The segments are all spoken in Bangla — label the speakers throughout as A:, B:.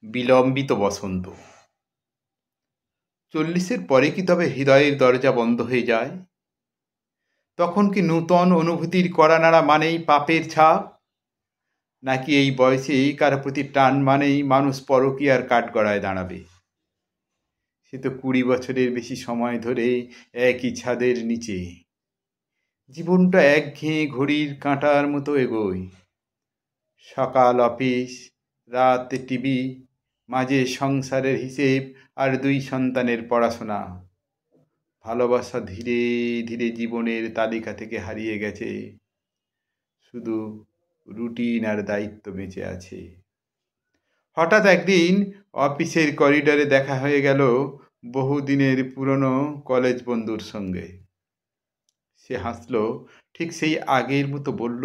A: বিলম্বিত বসন্ত। 40-এর পরে কি তবে হৃদয়ের দরজা বন্ধ হয়ে যায়? তখন কি নূতন অনুভূতির কড়া নাড়া মানেই পাপের ছাপ? নাকি এই বয়সে কারো প্রতি টান মানেই মানুষ পরকীয়ার কাঠগড়ায় দাঁড়াবে? সে তো 20 বছরের বেশি সময় ধরে একই ছাদের নিচে। জীবনটা একঘেয়ে ঘড়ির কাঁটার মতো এগোয়। সকাল অফিস, রাত টিভি, মাঝে সংসারের হিসেব আর 2 সন্তানের পড়াশোনা। ভালোবাসা ধীরে ধীরে জীবনের তালিকা থেকে হারিয়ে গেছে, শুধু রুটিন আর দায়িত্ব বেঁচে আছে। হঠাৎ একদিন অফিসের করিডোরে দেখা হয়ে গেল বহুদিনের পুরনো কলেজ বন্ধুর সঙ্গে। সে হাসলো, ঠিক সেই আগের মতো বলল,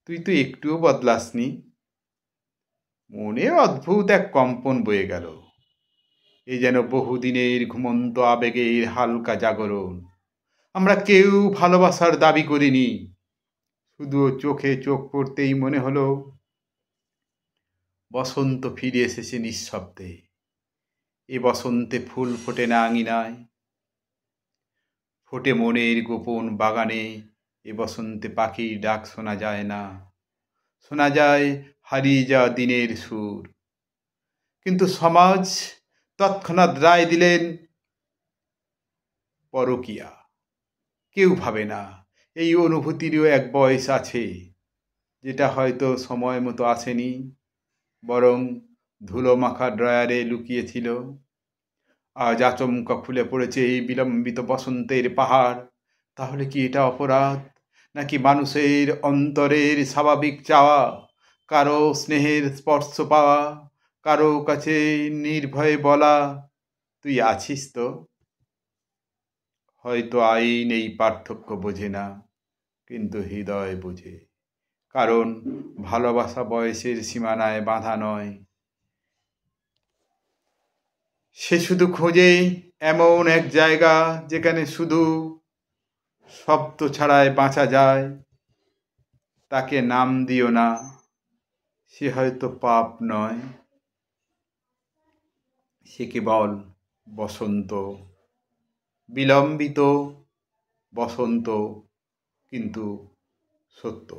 A: তুই তো একটুও বদলাসনি। মনে অদ্ভুত এক কম্পন বয়ে গেল। এ যেন বহুদিনের ঘুমন্ত আবেগের হালকা জাগরণ। আমরা কেউ ভালোবাসার দাবি করিনি, শুধু চোখে চোখ পড়তেই মনে হলো বসন্ত ফিরে এসেছে নিঃশব্দে। এ বসন্তে ফুল ফোটে না আঙিনায়, ফোটে মনের গোপন বাগানে। এ বসন্তে পাখির ডাক শোনা যায় না, শোনা যায় হারিয়ে যাওয়া দিনের সুর। কিন্তু সমাজ তৎক্ষণাৎ রায় দিলেন পরকীয়া। কেউ ভাবে না এই অনুভূতিরও এক বয়স আছে, যেটা হয়তো সময় মতো আসেনি, বরং ধুলো মাখা ড্রয়ারে লুকিয়েছিল। আজ আচমকা খুলে পড়েছে এই বিলম্বিত বসন্তের পাহাড়। তাহলে কি এটা অপরাধ, নাকি মানুষের অন্তরের স্বাভাবিক চাওয়া? কারো স্নেহের স্পর্শ পাওয়া, কারো কাছে নির্ভয়ে বলা, তুই আছিস তো? হয়তো আইন এই পার্থক্য বোঝে না, কিন্তু হৃদয় বোঝে। কারণ ভালোবাসা বয়সের সীমানায় বাঁধা নয়। সে শুধু খোঁজে এমন এক জায়গা যেখানে শুধু শব্দ ছাড়াই বাঁচা যায়। তাকে নাম দিও না, সে হয়তো পাপ নয়, সে কেবল বসন্ত। বিলম্বিত বসন্ত, কিন্তু সত্য।